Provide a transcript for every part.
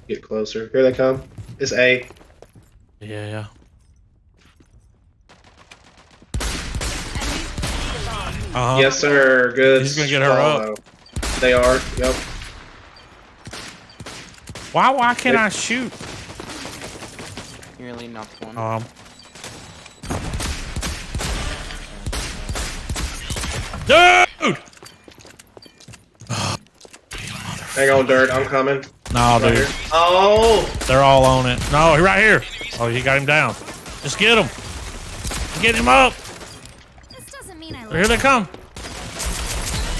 Get closer. Here they come. It's A. Yeah. Yes, sir. Good. He's gonna get her up. They are. Yep. Why can't I shoot? You really knocked one. Dude! Hang on, Dirt. I'm coming. No, Right dude. here. Oh! They're all on it. No, he's right here. Oh, he got him down. Just get him. Get him up. This doesn't mean I Here they come.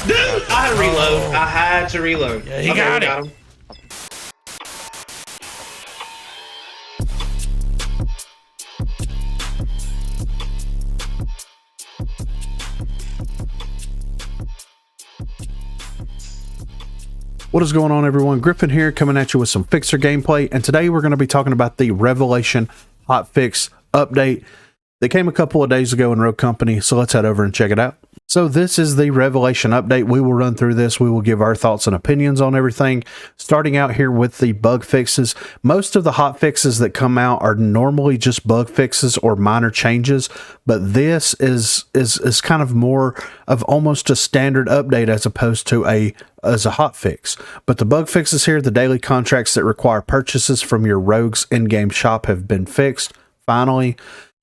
Dude, I had to reload. I had to reload. Yeah, he got it. Him. What is going on, everyone? Griffin here, coming at you with some Fixer gameplay, and today we're going to be talking about the Revelation hotfix update that came a couple of days ago in Rogue Company, so let's head over and check it out. So this is the Revelation update. We will run through this. We will give our thoughts and opinions on everything, starting out here with the bug fixes. Most of the hot fixes that come out are normally just bug fixes or minor changes, but this is kind of more of almost a standard update as opposed to a hot fix. But the bug fixes here, the daily contracts that require purchases from your Rogue's in-game shop have been fixed. Finally,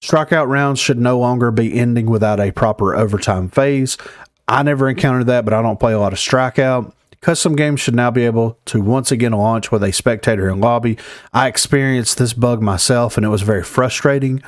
strikeout rounds should no longer be ending without a proper overtime phase. I never encountered that, but I don't play a lot of strikeout. Custom games should now be able to once again launch with a spectator in lobby. I experienced this bug myself, and it was very frustrating.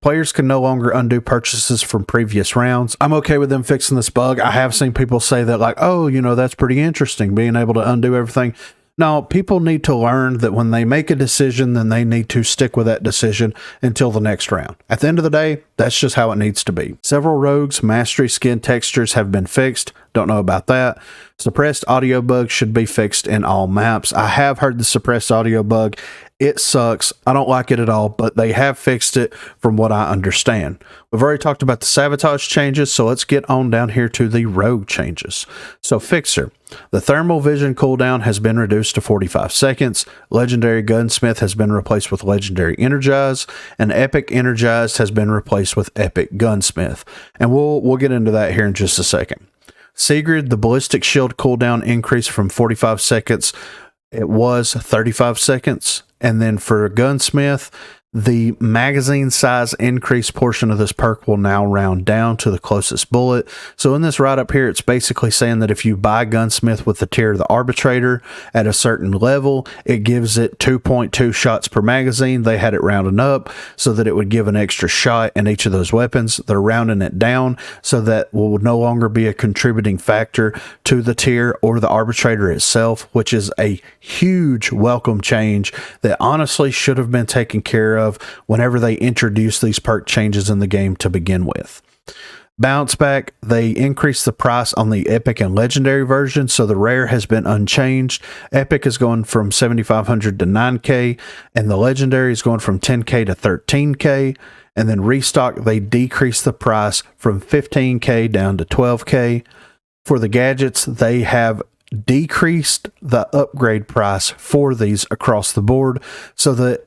Players can no longer undo purchases from previous rounds. I'm okay with them fixing this bug. I have seen people say that, like, oh, you know, that's pretty interesting, being able to undo everything. No, people need to learn that when they make a decision, then they need to stick with that decision until the next round. At the end of the day, that's just how it needs to be. Several Rogues mastery skin textures have been fixed. Don't know about that. Suppressed audio bugs should be fixed in all maps. I have heard the suppressed audio bug. It sucks. I don't like it at all, but they have fixed it from what I understand. We've already talked about the sabotage changes, so let's get on down here to the Rogue changes. So Fixer, the thermal vision cooldown has been reduced to 45 seconds. Legendary Gunsmith has been replaced with Legendary Energize, and Epic Energized has been replaced with Epic Gunsmith. And we'll get into that here in just a second. Sigrid, the ballistic shield cooldown increased from 45 seconds. It was 35 seconds. And then for Gunsmith, the magazine size increase portion of this perk will now round down to the closest bullet. So in this right up here, it's basically saying that if you buy Gunsmith with the tier of the Arbitrator at a certain level, it gives it 2.2 shots per magazine. They had it rounded up so that it would give an extra shot in each of those weapons. They're rounding it down so that will no longer be a contributing factor to the tier or the Arbitrator itself, which is a huge welcome change that honestly should have been taken care of whenever they introduced these perk changes in the game to begin with. Bounce back, they increased the price on the Epic and Legendary version, so the rare has been unchanged. Epic is going from 7,500 to 9K, and the Legendary is going from 10K to 13K. And then restock, they decreased the price from 15K down to 12K. For the gadgets, they have decreased the upgrade price for these across the board, so that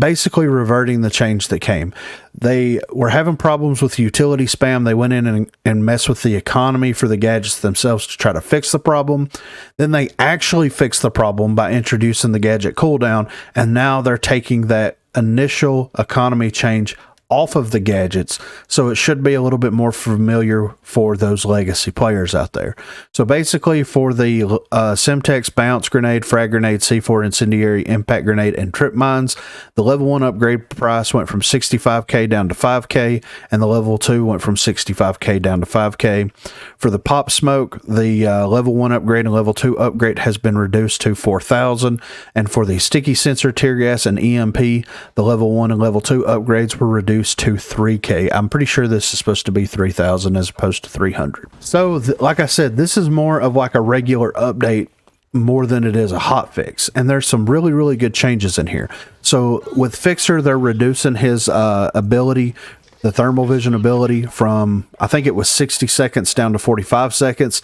basically reverting the change that came. They were having problems with utility spam. They went in and messed with the economy for the gadgets themselves to try to fix the problem. Then they actually fixed the problem by introducing the gadget cooldown, and now they're taking that initial economy change off of the gadgets, so it should be a little bit more familiar for those legacy players out there. So basically for the Semtex Bounce Grenade, Frag Grenade, C4 Incendiary, Impact Grenade, and Trip Mines, the level 1 upgrade price went from 65k down to 5k, and the level 2 went from 65k down to 5k. For the Pop Smoke, the level 1 upgrade and level 2 upgrade has been reduced to 4,000, and for the Sticky Sensor, Tear Gas, and EMP, the level 1 and level 2 upgrades were reduced to 3k. I'm pretty sure this is supposed to be 3,000 as opposed to 300. So like I said, this is more of like a regular update more than it is a hot fix, and there's some really good changes in here. So with Fixer, they're reducing his ability, the thermal vision ability, from I think it was 60 seconds down to 45 seconds.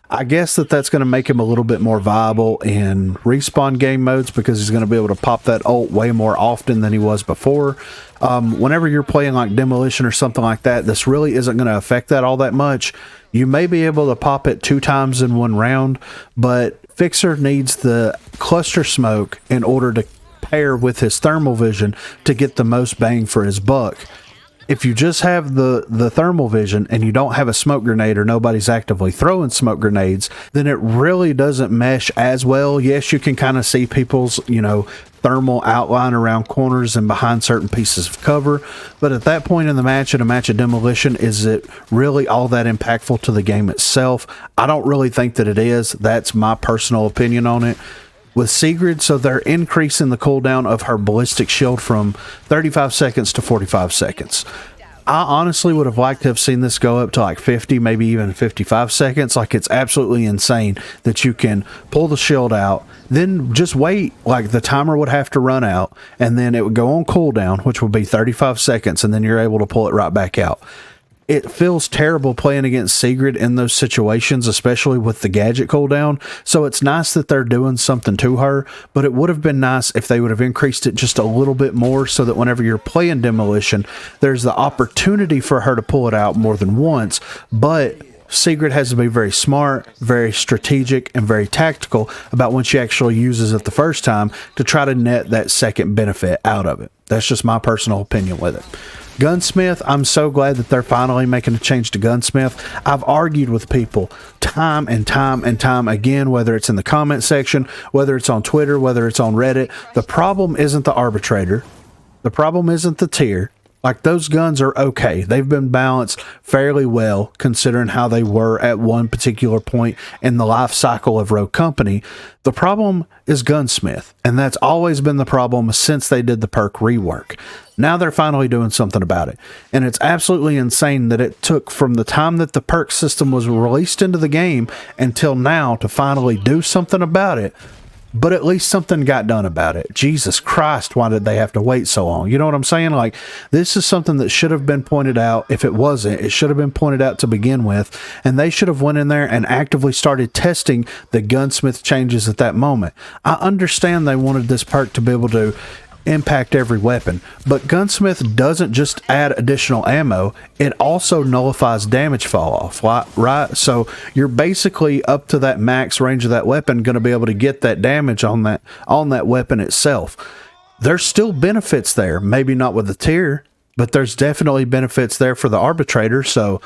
I guess that's going to make him a little bit more viable in respawn game modes because he's going to be able to pop that ult way more often than he was before. Whenever you're playing like Demolition or something like that, this really isn't going to affect that all that much. You may be able to pop it 2 times in 1 round, but Fixer needs the cluster smoke in order to pair with his thermal vision to get the most bang for his buck. If you just have the thermal vision and you don't have a smoke grenade or nobody's actively throwing smoke grenades, then it really doesn't mesh as well. Yes, you can kind of see people's, thermal outline around corners and behind certain pieces of cover. But at that point in the match, in a match of Demolition, is it really all that impactful to the game itself? I don't really think that it is. That's my personal opinion on it. With Sigrid, so they're increasing the cooldown of her ballistic shield from 35 seconds to 45 seconds. I honestly would have liked to have seen this go up to like 50, maybe even 55 seconds. Like, it's absolutely insane that you can pull the shield out, then just wait, like the timer would have to run out, and then it would go on cooldown, which would be 35 seconds, and then you're able to pull it right back out. It feels terrible playing against Sigrid in those situations, especially with the gadget cooldown. So it's nice that they're doing something to her, but it would have been nice if they would have increased it just a little bit more so that whenever you're playing Demolition, there's the opportunity for her to pull it out more than once. But Sigrid has to be very smart, very strategic, and very tactical about when she actually uses it the first time to try to net that second benefit out of it. That's just my personal opinion with it. Gunsmith, I'm so glad that they're finally making a change to Gunsmith. I've argued with people time and time again, whether it's in the comment section, whether it's on Twitter, whether it's on Reddit. The problem isn't the arbitrator. The problem isn't the tier. Like, those guns are okay. They've been balanced fairly well considering how they were at one particular point in the life cycle of Rogue Company. The problem is Gunsmith, and that's always been the problem since they did the Perk rework. Now they're finally doing something about it. And it's absolutely insane that it took from the time that the Perk system was released into the game until now to finally do something about it. But at least something got done about it. Jesus Christ, why did they have to wait so long? You know what I'm saying? Like, this is something that should have been pointed out. If it wasn't, it should have been pointed out to begin with. And they should have went in there and actively started testing the Gunsmith changes at that moment. I understand they wanted this perk to be able to impact every weapon, but Gunsmith doesn't just add additional ammo, it also nullifies damage fall off, right? So you're basically up to that max range of that weapon going to be able to get that damage on that weapon itself. There's still benefits there, maybe not with the tier, but there's definitely benefits there for the arbitrator. So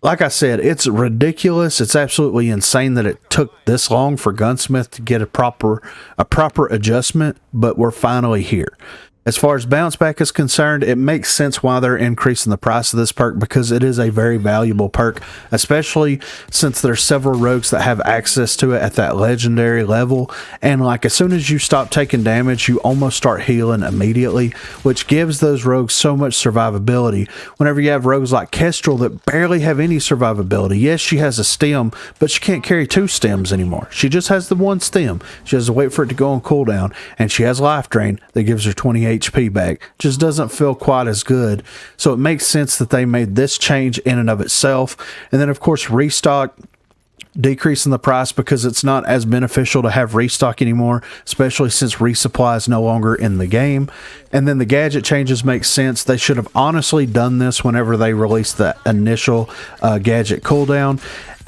like I said, it's ridiculous. It's absolutely insane that it took this long for Gunsmith to get a proper adjustment, but we're finally here. As far as bounce back is concerned, it makes sense why they're increasing the price of this perk because it is a very valuable perk, especially since there's several rogues that have access to it at that legendary level. And like, as soon as you stop taking damage, you almost start healing immediately, which gives those rogues so much survivability. Whenever you have rogues like Kestrel that barely have any survivability, yes, she has a stem, but she can't carry 2 stems anymore. She just has the 1 stem. She has to wait for it to go on cooldown, and she has life drain that gives her 28 HP back. Just doesn't feel quite as good. So it makes sense that they made this change in and of itself. And then of course restock, decreasing the price because it's not as beneficial to have restock anymore, especially since resupply is no longer in the game. And then the gadget changes make sense. They should have honestly done this whenever they released the initial gadget cooldown.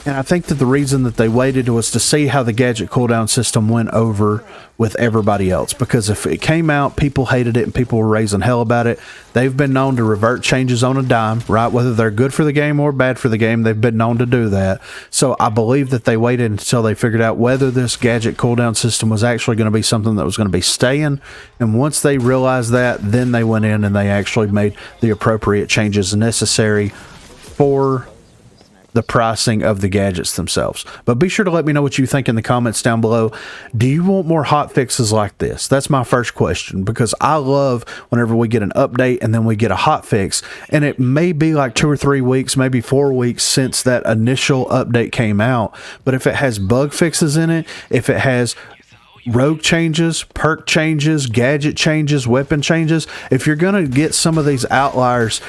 And I think that the reason that they waited was to see how the gadget cooldown system went over with everybody else. Because if it came out, people hated it and people were raising hell about it. They've been known to revert changes on a dime, right? Whether they're good for the game or bad for the game, they've been known to do that. So I believe that they waited until they figured out whether this gadget cooldown system was actually going to be something that was going to be staying. And once they realized that, then they went in and they actually made the appropriate changes necessary for the pricing of the gadgets themselves. But be sure to let me know what you think in the comments down below. Do you want more hot fixes like this? That's my first question, because I love whenever we get an update and then we get a hot fix, and it may be like 2 or 3 weeks, maybe 4 weeks since that initial update came out. But if it has bug fixes in it, if it has rogue changes, perk changes, gadget changes, weapon changes, if you're going to get some of these outliers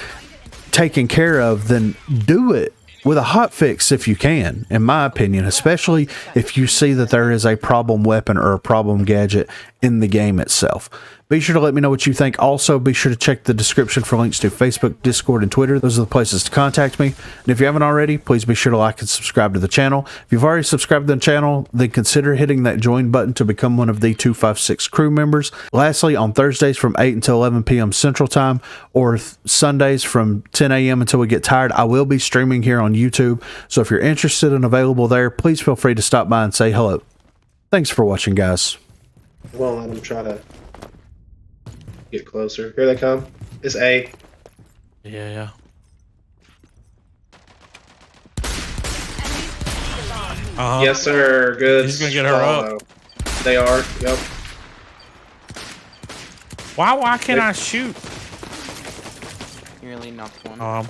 taken care of, then do it with a hot fix if you can, in my opinion, especially if you see that there is a problem weapon or a problem gadget in the game itself. Be sure to let me know what you think. Also, be sure to check the description for links to Facebook, Discord, and Twitter. Those are the places to contact me. And if you haven't already, please be sure to like and subscribe to the channel. If you've already subscribed to the channel, then consider hitting that join button to become one of the 256 crew members. Lastly, on Thursdays from 8 until 11 p.m. Central Time, or Sundays from 10 a.m. until we get tired, I will be streaming here on YouTube. So if you're interested and available there, please feel free to stop by and say hello. Thanks for watching, guys. Well, let them try to get closer. Here they come. It's A. Yeah. Yes, sir. Good. He's gonna get her up. They are. Yep. Why can't I shoot? Nearly knocked one.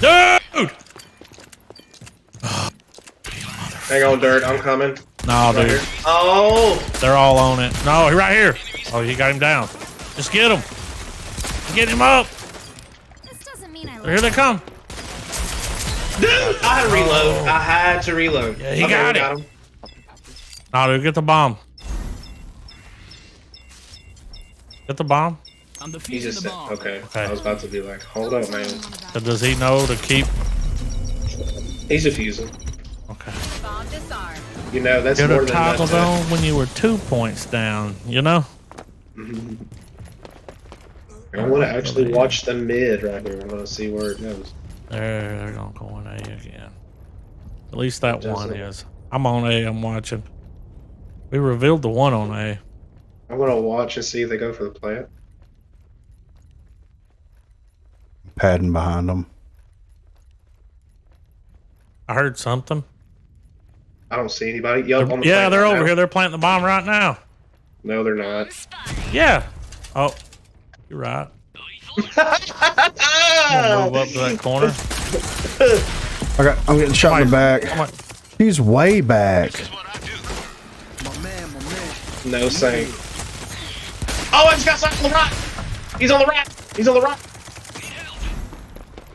Dude! Hang on, Dirt. I'm coming. No, Right dude. here. Oh! They're all on it. No, he's right here. Oh, he got him down. Just get him. Get him up. This doesn't mean I Here they come. Dude! I had to reload. I had to reload. Yeah, he got it. him. No, dude, get the bomb. Get the bomb. I'm He defusing just the said, bomb. okay. Okay. I was about to be like, hold up, man. So does he know to keep? He's defusing. Okay. Bomb disarmed. You know, that's Get more her than toggled enough. on when you were 2 points down, you know? I want to actually watch the mid right here. I want to see where it goes. They're gonna go on A again. At least that Does one it? is. I'm on A, I'm watching. We revealed the one on A. I'm going to watch and see if they go for the plant. Padding behind them. I heard something. I don't see anybody. Yup, on the Yeah, plant they're right over now. here. They're planting the bomb right now. No, they're not. Yeah. Oh, you're right. I'm gonna move up to that corner. I'm getting shot in the back. Come on. He's way back. No saying. Oh, I just got shot on the right. He's on the right. He's on the right.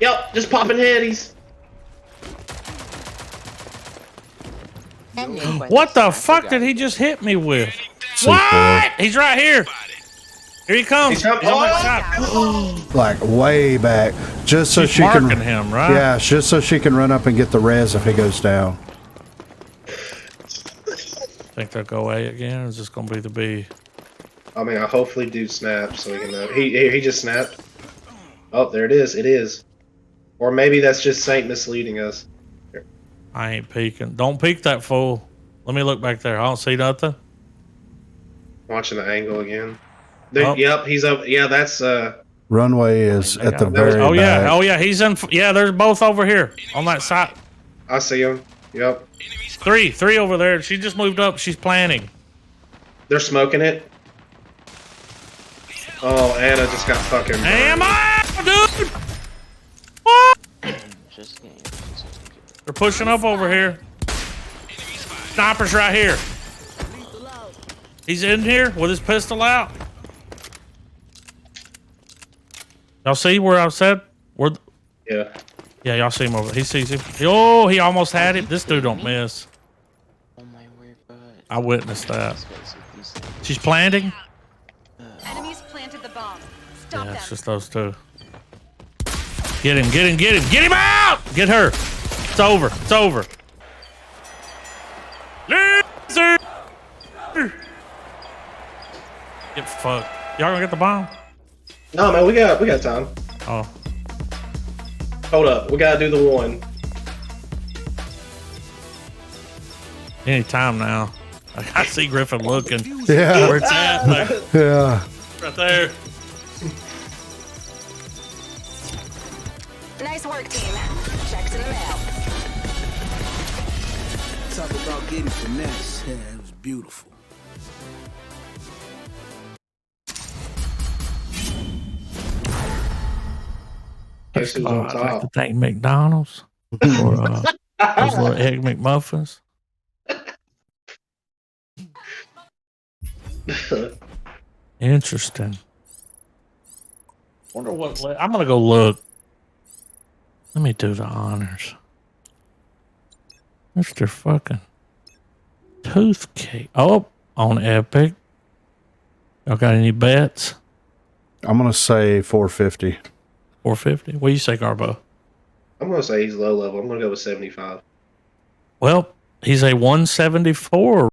Yep, just popping headies. What the fuck did he just hit me with? C4. What? He's right here. Here he comes. He's coming. on my side. Like way back, just so She's she can. marking him, right? Yeah, just so she can run up and get the res if he goes down. Think they'll go A again, or is this gonna be the B? I mean, I hopefully dude snapped so we can know. He just snapped. Oh, there it is. It is. Or maybe that's just Saint misleading us. I ain't peeking. Don't peek that fool. Let me look back there. I don't see nothing. Watching the angle again. There, Oh. Yep, he's up. Yeah, that's Runway is at the That was- very oh yeah, back. oh yeah. He's in. Yeah, they're both over here on that side. I see him. Yep. Three over there. She just moved up. She's planning. They're smoking it. Oh, Anna just got fucking burned. Am I, dude? What? Just game. They're pushing up over here. Sniper's right here. He's in here with his pistol out. Y'all see where I said? Where? Yeah. Yeah, y'all see him over. He sees him. Oh, he almost had it. This dude don't miss. Oh my word, but I witnessed that. these guys are decent. She's planting. Enemies planted the bomb. Stop Yeah, them. it's just those two. Get him, get him, get him. Get him out! Get her. It's over. It's over. Loser! Get fucked. Y'all gonna get the bomb? No, man, we got time. Oh. Hold up, we gotta do the one. Any time now. I see Griffin looking. Yeah, Where it's at? Like, yeah. right there. Nice work, team. Checks in the mail. Talk about getting finesse. Yeah, it was beautiful. Guess who's on I'd like to top? thank McDonald's for those little egg McMuffins. Interesting. Wonder what. I'm gonna go look. Let me do the honors. Mr. fucking Toothcake. Oh, on Epic. Y'all got any bets? I'm gonna say 450. 450. What do you say, Garbo? I'm gonna say he's low level. I'm gonna go with 75. Well, he's a 174